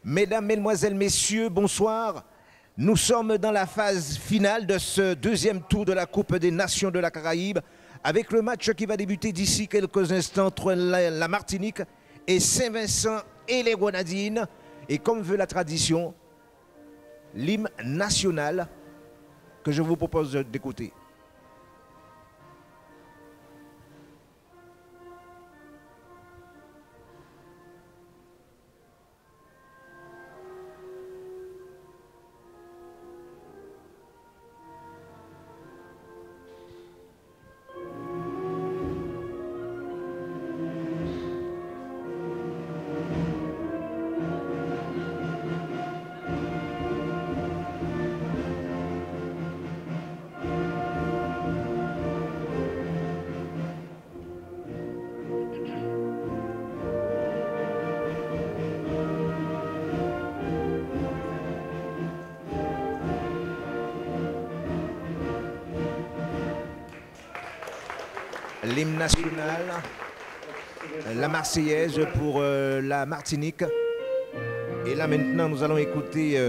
Mesdames, Mesdemoiselles, Messieurs, bonsoir. Nous sommes dans la phase finale de ce deuxième tour de la Coupe des Nations de la Caraïbe avec le match qui va débuter d'ici quelques instants entre la Martinique et Saint-Vincent et les Grenadines. Et comme veut la tradition, l'hymne national que je vous propose d'écouter. L'hymne national, la Marseillaise pour la Martinique. Et là maintenant, nous allons écouter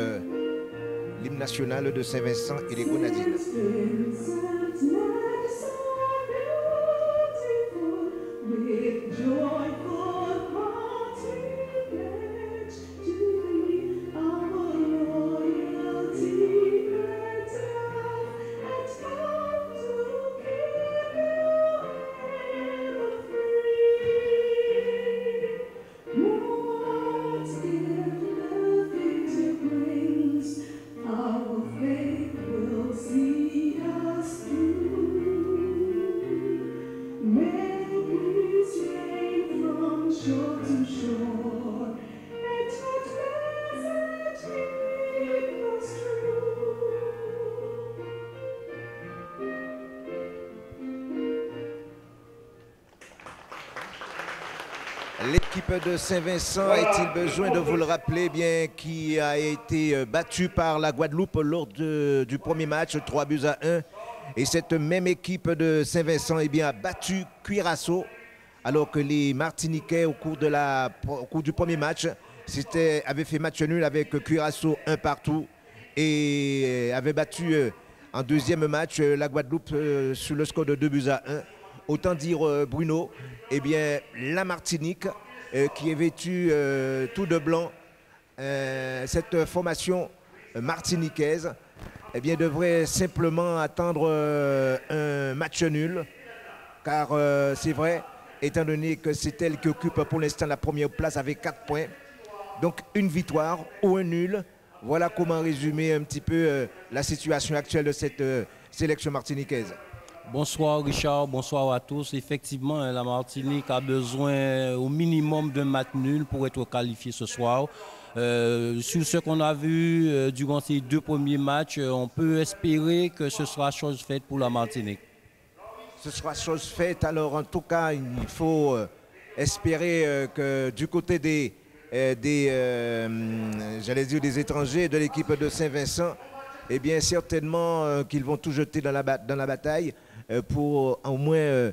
l'hymne national de Saint-Vincent et les Grenadines. L'équipe de Saint-Vincent, est-il besoin de vous le rappeler, bien, qui a été battue par la Guadeloupe lors du premier match, 3-1. Et cette même équipe de Saint-Vincent a battu Curaçao, alors que les Martiniquais, au cours du premier match, avaient fait match nul avec Curaçao 1 partout et avaient battu en deuxième match la Guadeloupe sur le score de 2-1. Autant dire, Bruno, la Martinique, qui est vêtue tout de blanc, cette formation martiniquaise, devrait simplement attendre un match nul, car c'est vrai, étant donné que c'est elle qui occupe pour l'instant la première place avec 4 points. Donc une victoire ou un nul, voilà comment résumer un petit peu la situation actuelle de cette sélection martiniquaise. Bonsoir Richard, bonsoir à tous. Effectivement, la Martinique a besoin au minimum d'un match nul pour être qualifié ce soir. Sur ce qu'on a vu durant ces 2 premiers matchs, on peut espérer que ce sera chose faite pour la Martinique. Ce sera chose faite. Alors en tout cas, il faut espérer que du côté des étrangers de l'équipe de Saint-Vincent, certainement qu'ils vont tout jeter dans la bataille pour au moins,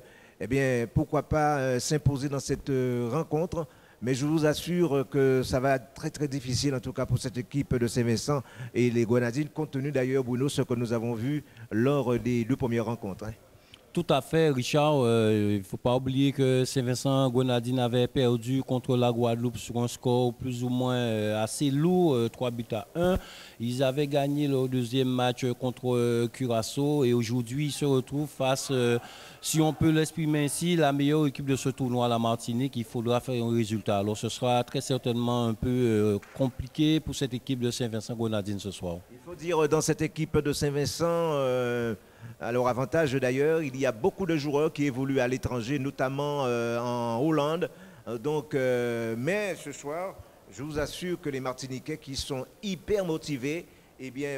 pourquoi pas s'imposer dans cette rencontre. Mais je vous assure que ça va être très très difficile, en tout cas pour cette équipe de Saint-Vincent et les Grenadines, compte tenu d'ailleurs, Bruno, ce que nous avons vu lors des 2 premières rencontres. Tout à fait, Richard. Il ne faut pas oublier que Saint-Vincent Grenadines avait perdu contre la Guadeloupe sur un score plus ou moins assez lourd, 3-1. Ils avaient gagné leur deuxième match contre Curaçao et aujourd'hui ils se retrouvent face, si on peut l'exprimer ainsi, la meilleure équipe de ce tournoi, la Martinique. Il faudra faire un résultat. Alors ce sera très certainement un peu compliqué pour cette équipe de Saint-Vincent Grenadines ce soir. Il faut dire dans cette équipe de Saint-Vincent, à leur avantage d'ailleurs, il y a beaucoup de joueurs qui évoluent à l'étranger, notamment en Hollande. Mais ce soir, je vous assure que les Martiniquais qui sont hyper motivés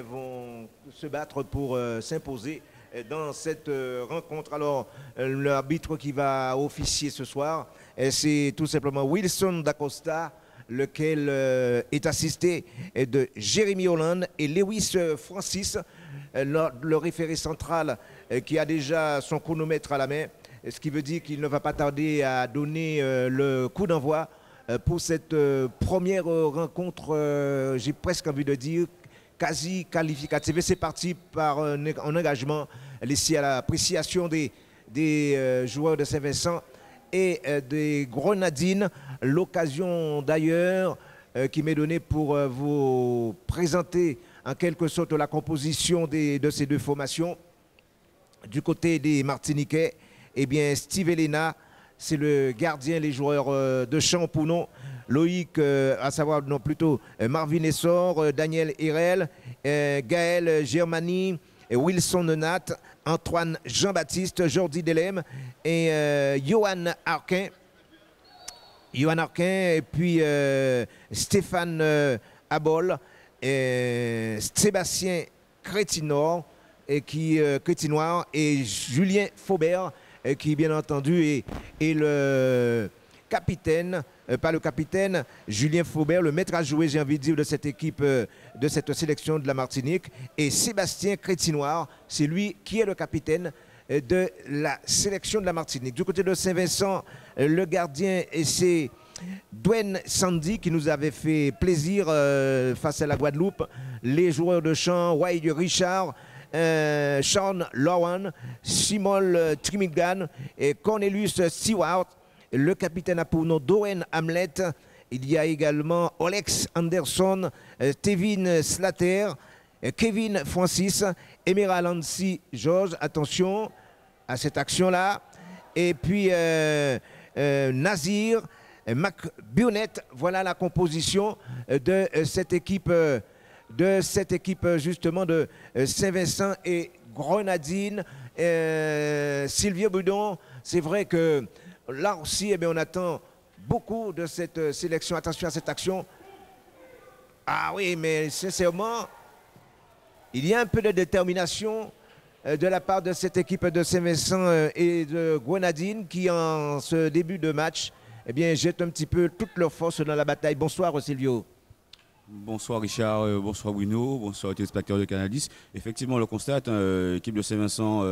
vont se battre pour s'imposer dans cette rencontre. Alors, l'arbitre qui va officier ce soir, c'est tout simplement Wilson Dacosta, lequel est assisté de Jérémy Hollande et Lewis Francis, le référé central qui a déjà son chronomètre à la main, ce qui veut dire qu'il ne va pas tarder à donner le coup d'envoi pour cette première rencontre, j'ai presque envie de dire, quasi qualificative. C'est parti par un engagement laissé à l'appréciation des joueurs de Saint-Vincent et des Grenadines. L'occasion d'ailleurs qui m'est donnée pour vous présenter en quelque sorte la composition de ces deux formations. Du côté des Martiniquais, eh bien Steve Elena, c'est le gardien, les joueurs de champ pour nous. Loïc, à savoir non plutôt Marvin Essor, Daniel Hirel, Gaël Germani, Wilson Nat, Antoine Jean-Baptiste, Jordi Delem et Johan Arquin. Johan Arquin et puis Stéphane Abol, et Sébastien Crétinoir et Julien Faubert qui bien entendu est le capitaine, pas le capitaine, Julien Faubert, le maître à jouer, j'ai envie de dire, de cette équipe, de cette sélection de la Martinique. Et Sébastien Crétinoir, c'est lui qui est le capitaine de la sélection de la Martinique. Du côté de Saint-Vincent, le gardien, c'est Dwayne Sandy qui nous avait fait plaisir face à la Guadeloupe. Les joueurs de champ, Wade Richard, Sean Lowan, Simon Trimigan et Cornelius Stewart. Le capitaine a pour nom Doen Hamlet. Il y a également Alex Anderson, Tevin Slater, Kevin Francis, Emerald Lancy George. Attention à cette action-là. Et puis Nazir, Mac Burnett. Voilà la composition de cette équipe justement de Saint-Vincent et Grenadines. Sylvie Boudon, c'est vrai que là aussi, eh bien, on attend beaucoup de cette sélection. Attention à cette action. Ah oui, mais sincèrement, il y a un peu de détermination de la part de cette équipe de Saint-Vincent et de Grenadines qui, en ce début de match, eh bien, jettent un petit peu toute leur force dans la bataille. Bonsoir, Silvio. Bonsoir Richard, bonsoir Bruno, bonsoir téléspectateurs de Canal+. Effectivement, on le constate, l'équipe de Saint-Vincent,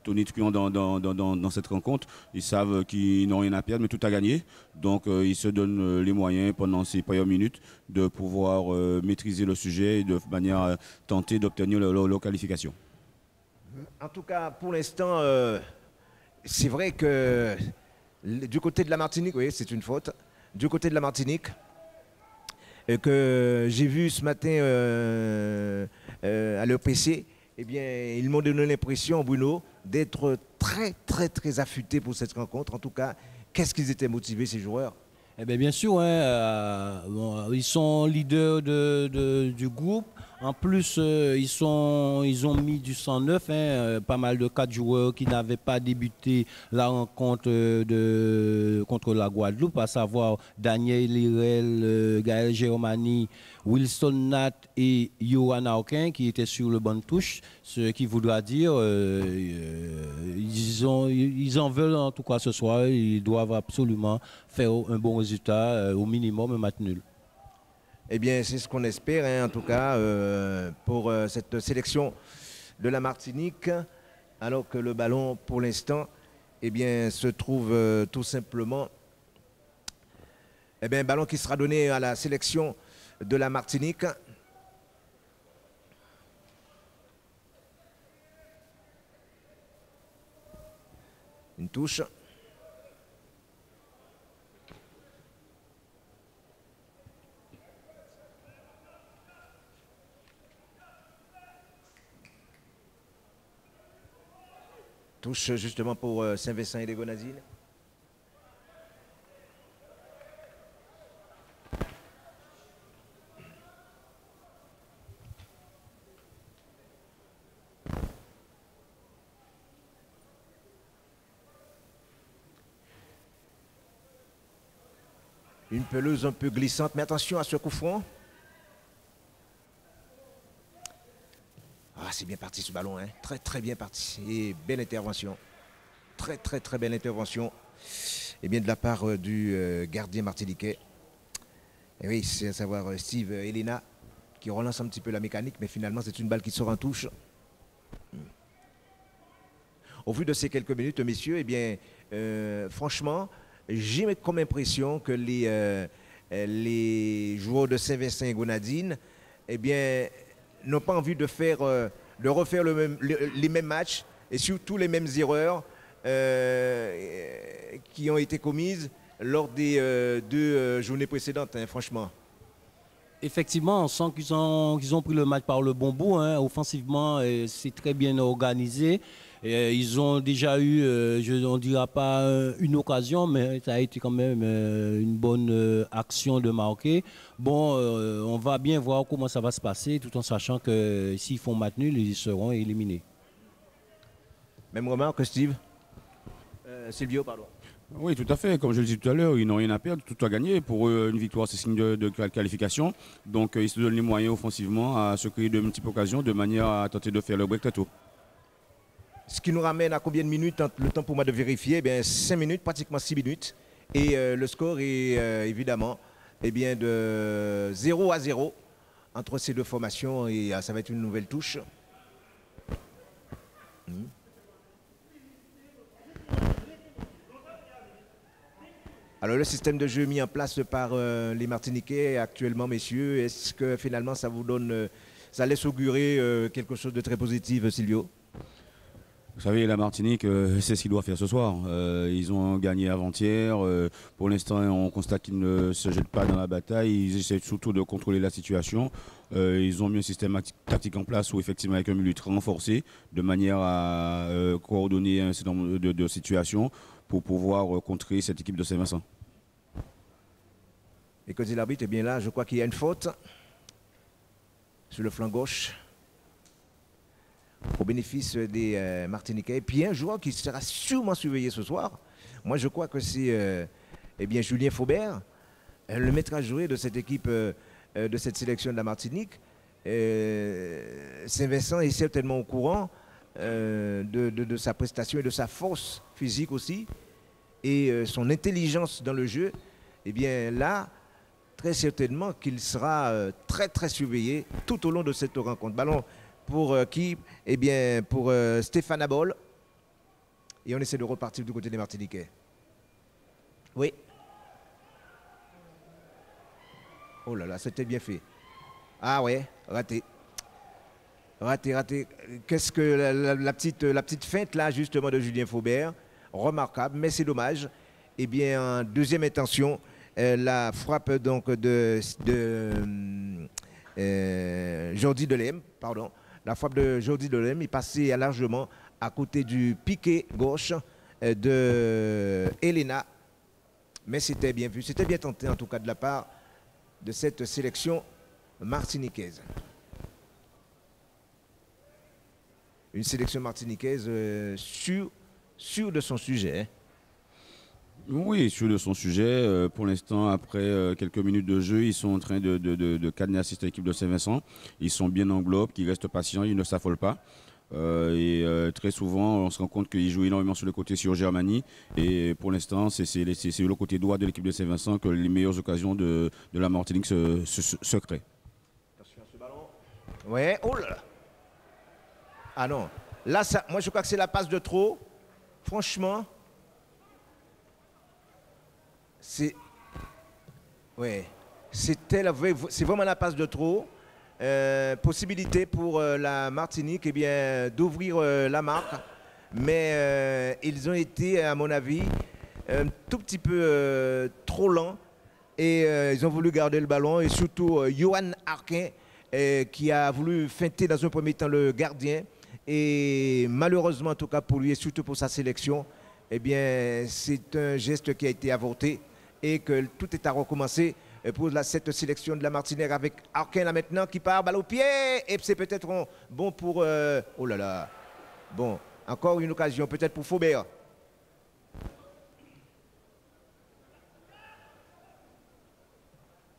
Tony Truand dans cette rencontre, ils savent qu'ils n'ont rien à perdre, mais tout à gagner. Donc ils se donnent les moyens pendant ces premières minutes de pouvoir maîtriser le sujet et de manière tenter d'obtenir leur qualification. En tout cas, pour l'instant, c'est vrai que du côté de la Martinique, oui, c'est une faute. Du côté de la Martinique, que j'ai vu ce matin à l'EPC, eh bien, ils m'ont donné l'impression, Bruno, d'être très affûtés pour cette rencontre. En tout cas, qu'est-ce qu'ils étaient motivés, ces joueurs? Eh bien sûr, hein, ils sont leaders du groupe. En plus, ils ont mis du 109, hein, pas mal de 4 joueurs qui n'avaient pas débuté la rencontre contre la Guadeloupe, à savoir Daniel Lirel, Gaël Germani, Wilson Nat et Johan Arquin qui étaient sur le banc de touche. Ce qui voudra dire ils en veulent en tout cas ce soir. Ils doivent absolument faire un bon résultat, au minimum un match nul. Eh bien, c'est ce qu'on espère, hein, en tout cas, pour cette sélection de la Martinique, alors que le ballon, pour l'instant, eh bien, se trouve tout simplement, eh bien, un ballon qui sera donné à la sélection de la Martinique. Une touche. Touche justement pour Saint-Vincent et les Grenadines. Une pelouse un peu glissante, mais attention à ce coup franc. Ah, c'est bien parti ce ballon, hein. Très bien parti. Et belle intervention. Très belle intervention. Et bien de la part du gardien martiniquais. Et oui, c'est à savoir Steve Elena qui relance un petit peu la mécanique, mais finalement c'est une balle qui sort en touche. Au vu de ces quelques minutes, messieurs, eh bien, franchement, j'ai comme impression que les joueurs de Saint-Vincent et Grenadines, eh bien, n'ont pas envie de refaire les mêmes matchs et surtout les mêmes erreurs qui ont été commises lors des deux journées précédentes, hein, franchement. Effectivement, on sent qu'ils ont pris le match par le bon bout, hein. Offensivement, c'est très bien organisé. Ils ont déjà eu, on ne dira pas une occasion, mais ça a été quand même une bonne action de marquer. Bon, on va bien voir comment ça va se passer, tout en sachant que s'ils font match nul, ils seront éliminés. Même remarque, Steve Silvio, pardon. Oui, tout à fait. Comme je le disais tout à l'heure, ils n'ont rien à perdre, tout à gagner. Pour eux, une victoire, c'est signe de qualification. Donc, ils se donnent les moyens offensivement à se créer de multiples occasions de manière à tenter de faire le break très tôt. Ce qui nous ramène à combien de minutes? Le temps pour moi de vérifier, 5 minutes, pratiquement 6 minutes. Et le score est évidemment de 0-0 entre ces deux formations. Et ça va être une nouvelle touche. Alors le système de jeu mis en place par les Martiniquais actuellement, messieurs, est-ce que finalement ça vous donne, ça laisse augurer quelque chose de très positif, Silvio? Vous savez, la Martinique, c'est ce qu'il doit faire ce soir. Ils ont gagné avant-hier. Pour l'instant, on constate qu'ils ne se jettent pas dans la bataille. Ils essaient surtout de contrôler la situation. Ils ont mis un système tactique en place où, effectivement, avec un milieu très renforcé, de manière à coordonner un certain nombre de situations pour pouvoir contrer cette équipe de Saint-Vincent. Et que dit l'arbitre, eh bien là, je crois qu'il y a une faute sur le flanc gauche au bénéfice des Martiniquais. Et puis un joueur qui sera sûrement surveillé ce soir. Moi, je crois que c'est Julien Faubert, le maître à jouer de cette équipe, de cette sélection de la Martinique. Saint-Vincent est certainement au courant de sa prestation et de sa force physique aussi. Et son intelligence dans le jeu. Eh bien là, très certainement qu'il sera très très surveillé tout au long de cette rencontre. Ballon pour qui? Eh bien pour Stéphane Abol. Et on essaie de repartir du côté des Martiniquais. Oui. Oh là là, c'était bien fait. Ah ouais, raté. Raté. Qu'est-ce que la petite feinte là justement de Julien Faubert? Remarquable, mais c'est dommage. Eh bien, en deuxième intention, la frappe donc de Jordi Delem, pardon. La frappe de Jordi Delem est passée largement à côté du piqué gauche de Elena. Mais c'était bien vu, c'était bien tenté en tout cas de la part de cette sélection martiniquaise. Une sélection martiniquaise sûre de son sujet. Hein. Oui, sûr de son sujet. Pour l'instant, après quelques minutes de jeu, ils sont en train de cadenasser cette équipe de Saint-Vincent. Ils sont bien en globe, ils restent patients, ils ne s'affolent pas. Très souvent, on se rend compte qu'ils jouent énormément sur le côté sur Germanie. Et pour l'instant, c'est le côté droit de l'équipe de Saint-Vincent que les meilleures occasions de la Martinique se créent. Attention à ce ballon. Ouais, oh là là. Ah non. Là, moi, je crois que c'est la passe de trop. Franchement. C'est vraiment la passe de trop. Possibilité pour la Martinique d'ouvrir la marque. Mais ils ont été, à mon avis, un tout petit peu trop lents. Et ils ont voulu garder le ballon. Et surtout, Johan Arquin, qui a voulu feinter dans un premier temps le gardien. Et malheureusement, en tout cas pour lui et surtout pour sa sélection, c'est un geste qui a été avorté. Et que tout est à recommencer pour cette sélection de la Martinique avec Arquin là maintenant qui part, balle au pied. Et c'est peut-être bon pour... oh là là. Bon, encore une occasion peut-être pour Faubert.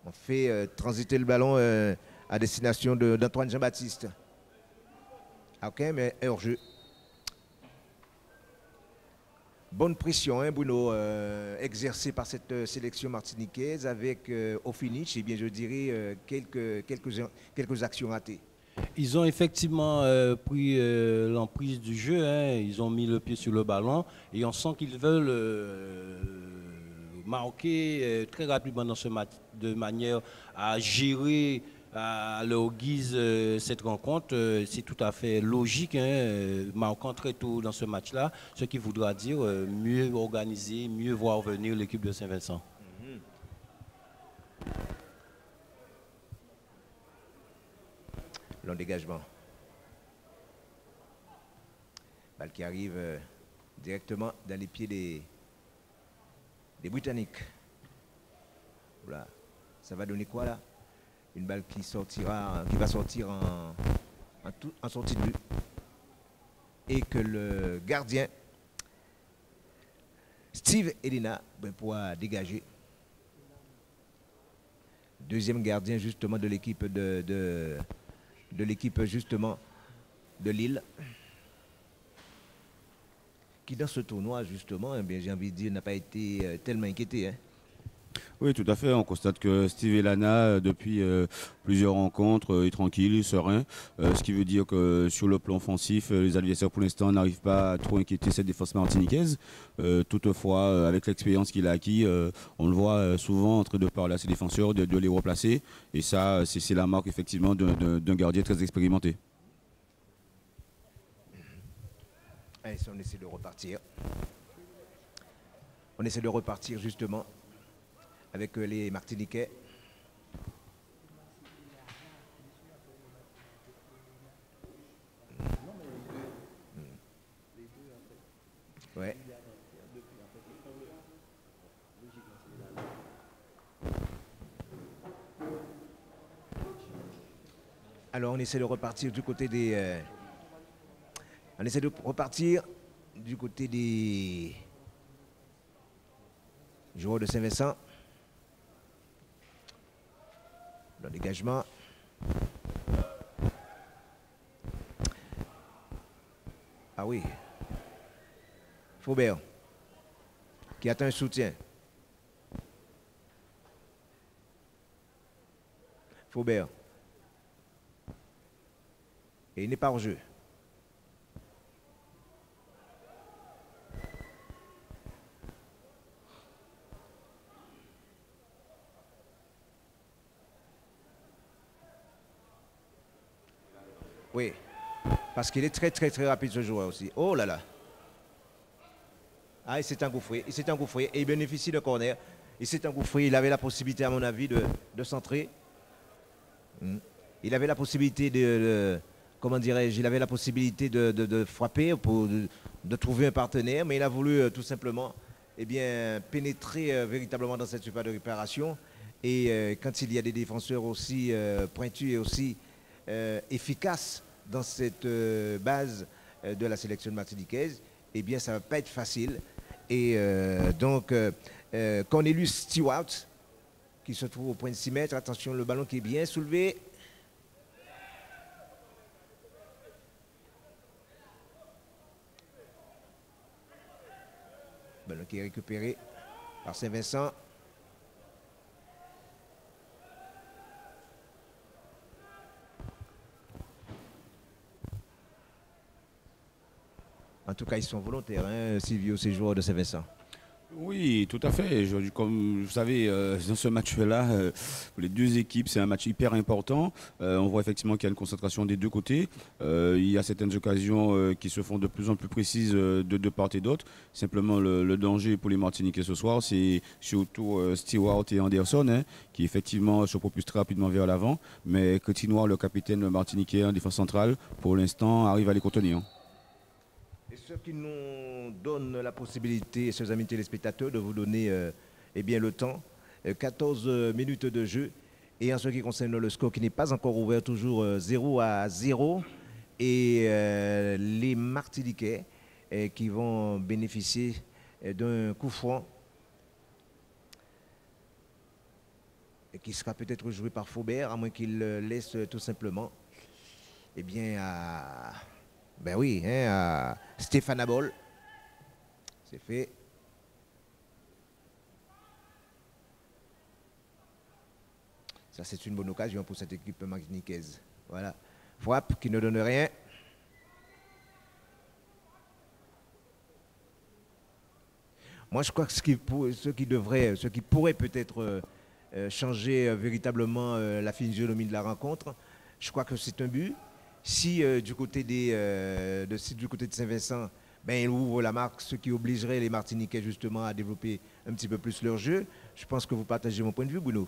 On fait transiter le ballon à destination d'Antoine Jean-Baptiste. Arquin, mais hors-jeu. Bonne pression, hein, Bruno, exercée par cette sélection martiniquaise avec au finish, je dirais, quelques actions ratées. Ils ont effectivement pris l'emprise du jeu, hein. Ils ont mis le pied sur le ballon et on sent qu'ils veulent marqué très rapidement dans ce match, de manière à gérer à leur guise cette rencontre. C'est tout à fait logique, hein, marquant très tôt dans ce match-là, ce qui voudra dire mieux organiser, mieux voir venir l'équipe de Saint-Vincent. Long dégagement. Balle qui arrive directement dans les pieds des Britanniques. Voilà. Ça va donner quoi là? Une balle qui va sortir en sortie de but. Et que le gardien Steve Elena pourra dégager. Deuxième gardien justement de l'équipe de l'équipe justement de Lille, qui dans ce tournoi justement, eh bien, j'ai envie de dire, n'a pas été tellement inquiété. Hein. Oui, tout à fait. On constate que Steve Elana, depuis plusieurs rencontres, est tranquille, serein. Ce qui veut dire que sur le plan offensif, les adversaires pour l'instant n'arrivent pas à trop inquiéter cette défense martiniquaise. Toutefois, avec l'expérience qu'il a acquis, on le voit souvent en train de parler à ses défenseurs, de les replacer. Et ça, c'est la marque effectivement d'un gardien très expérimenté. Allez, on essaie de repartir. On essaie de repartir justement avec les Martiniquais. Ouais. Alors on essaie de repartir du côté des... on essaie de repartir du côté des joueurs de Saint-Vincent. Le dégagement. Ah oui. Faubert qui attend un soutien. Faubert. Et il n'est pas en jeu. Oui, parce qu'il est très très très rapide ce joueur aussi. Oh là là. Ah, il s'est engouffré, et il bénéficie de corner. Il s'est engouffré, il avait la possibilité à mon avis de centrer. Il avait la possibilité comment dirais-je, il avait la possibilité de frapper, de trouver un partenaire, mais il a voulu tout simplement pénétrer véritablement dans cette surface de réparation. Et quand il y a des défenseurs aussi pointus et aussi efficaces dans cette base de la sélection martiniquaise, eh bien ça ne va pas être facile. Et donc Cornelius Stewart qui se trouve au point de 6 mètres, attention, le ballon qui est bien soulevé. Ballon qui est récupéré par Saint-Vincent. En tout cas, ils sont volontaires, hein, Silvio, ces joueurs de Saint-Vincent. Oui, tout à fait. Comme vous savez, dans ce match-là, pour les deux équipes, c'est un match hyper important. On voit effectivement qu'il y a une concentration des deux côtés. Il y a certaines occasions qui se font de plus en plus précises de part et d'autre. Simplement, le danger pour les Martiniquais ce soir, c'est surtout Stewart et Anderson, hein, qui effectivement se propulsent très rapidement vers l'avant. Mais Cotinoir, le capitaine martiniquais en défense centrale, pour l'instant, arrive à les contenir. Et ce qui nous donne la possibilité, chers amis téléspectateurs, de vous donner le temps, 14 minutes de jeu. Et en ce qui concerne le score qui n'est pas encore ouvert, toujours 0-0. Et les Martiniquais qui vont bénéficier d'un coup franc qui sera peut-être joué par Faubert, à moins qu'il laisse tout simplement à Stéphane Abol. C'est fait. Ça, c'est une bonne occasion pour cette équipe martiniquaise. Voilà. Frappe qui ne donne rien. Moi, je crois que ce qui pourrait peut-être changer véritablement la physionomie de la rencontre, je crois que c'est un but. Si du côté du côté de Saint-Vincent, ben, il ouvre la marque, ce qui obligerait les Martiniquais justement à développer un petit peu plus leur jeu. Je pense que vous partagez mon point de vue, Bruno.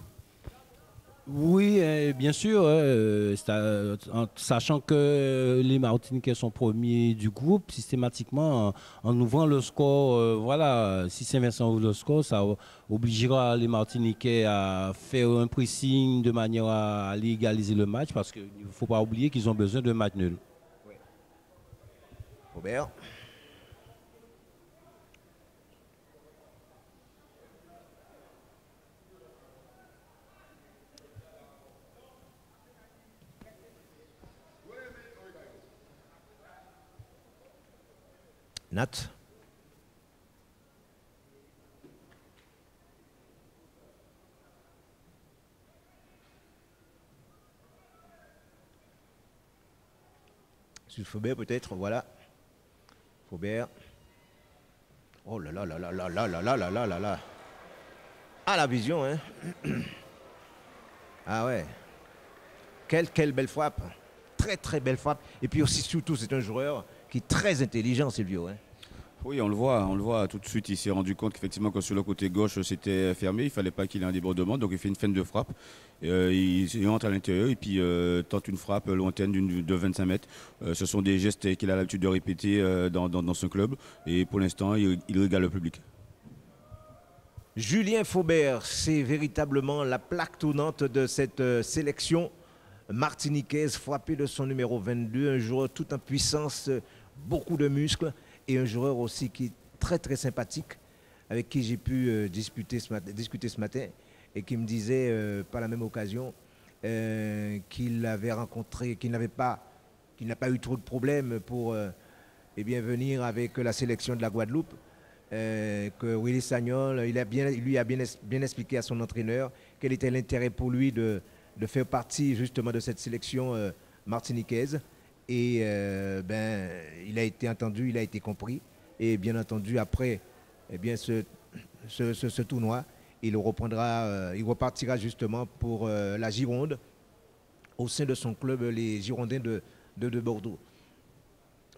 Oui, bien sûr, en sachant que les Martiniquais sont premiers du groupe, systématiquement, en ouvrant le score, voilà, si Saint-Vincent ouvre le score, ça obligera les Martiniquais à faire un pressing de manière à aller égaliser le match, parce qu'il ne faut pas oublier qu'ils ont besoin d'un match nul. Robert. Nat. Sur Faubert peut-être, voilà. Faubert. Oh là là là là là là là là là là là là. Ah, la vision, hein. Ah ouais. Quelle belle frappe. Très très belle frappe. Et puis aussi surtout c'est un joueur qui est très intelligent, Silvio. Hein. Oui, on le voit tout de suite. Il s'est rendu compte qu'effectivement, que sur le côté gauche, c'était fermé. Il ne fallait pas qu'il ait un débordement. Donc, il fait une feinte de frappe. Il entre à l'intérieur et puis tente une frappe lointaine de 25 mètres. Ce sont des gestes qu'il a l'habitude de répéter dans son club. Et pour l'instant, il régale le public. Julien Faubert, c'est véritablement la plaque tournante de cette sélection martiniquaise, frappé de son numéro 22, un joueur tout en puissance, beaucoup de muscles et un joueur aussi qui est très très sympathique, avec qui j'ai pu discuter ce matin et qui me disait par la même occasion qu'il avait rencontré, qu'il n'a pas eu trop de problèmes pour venir avec la sélection de la Guadeloupe. Que Willy Sagnol, il lui a bien expliqué à son entraîneur quel était l'intérêt pour lui de faire partie justement de cette sélection martiniquaise. Et il a été entendu, il a été compris. Et bien entendu, après ce tournoi, il repartira justement pour la Gironde au sein de son club, les Girondins de Bordeaux.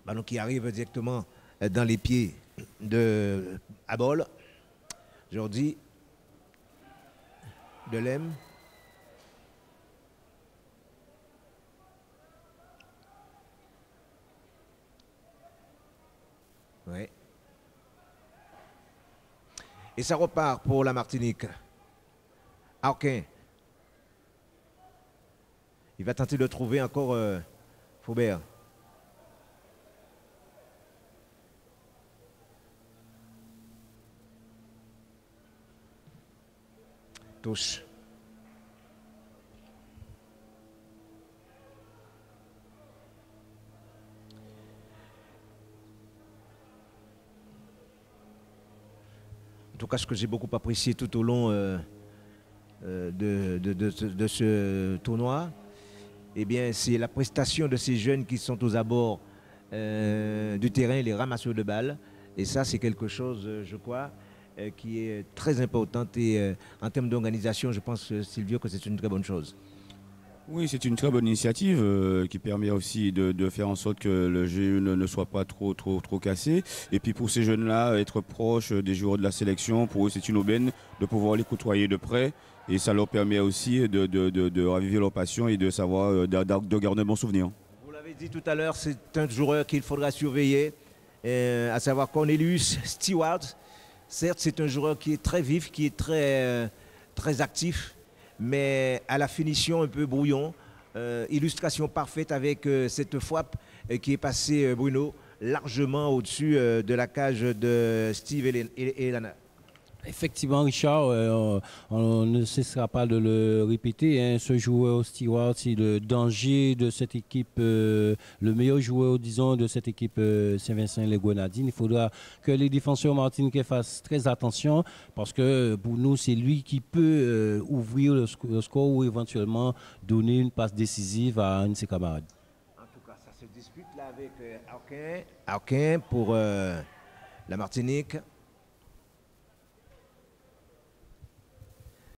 Ballon qui arrive directement dans les pieds de Abol. Jordi Delem. Ouais. Et ça repart pour la Martinique. Arquin. Il va tenter de trouver encore Faubert. Touche. En tout cas, ce que j'ai beaucoup apprécié tout au long de ce tournoi, eh bien, c'est la prestation de ces jeunes qui sont aux abords du terrain, les ramasseurs de balles. Et ça, c'est quelque chose, je crois, qui est très importante. Et en termes d'organisation, je pense, Silvio, que c'est une très bonne chose. Oui, c'est une très bonne initiative qui permet aussi de faire en sorte que le jeu ne soit pas trop cassé. Et puis pour ces jeunes-là, être proche des joueurs de la sélection, pour eux c'est une aubaine de pouvoir les côtoyer de près. Et ça leur permet aussi de raviver leur passion et de savoir, de garder un bon souvenir. Vous l'avez dit tout à l'heure, c'est un joueur qu'il faudra surveiller, à savoir Cornelius Stewart. Certes, c'est un joueur qui est très vif, qui est très actif, mais à la finition un peu brouillon. Illustration parfaite avec cette frappe qui est passée, Bruno, largement au-dessus de la cage de Steve et Lana. Effectivement, Richard, on ne cessera pas de le répéter. Hein, ce joueur Stewart, c'est le danger de cette équipe, le meilleur joueur, disons, de cette équipe Saint-Vincent-les Grenadines. Il faudra que les défenseurs martiniquais fassent très attention parce que pour nous, c'est lui qui peut ouvrir le score ou éventuellement donner une passe décisive à un de ses camarades. En tout cas, ça se dispute là avec Arquin pour la Martinique.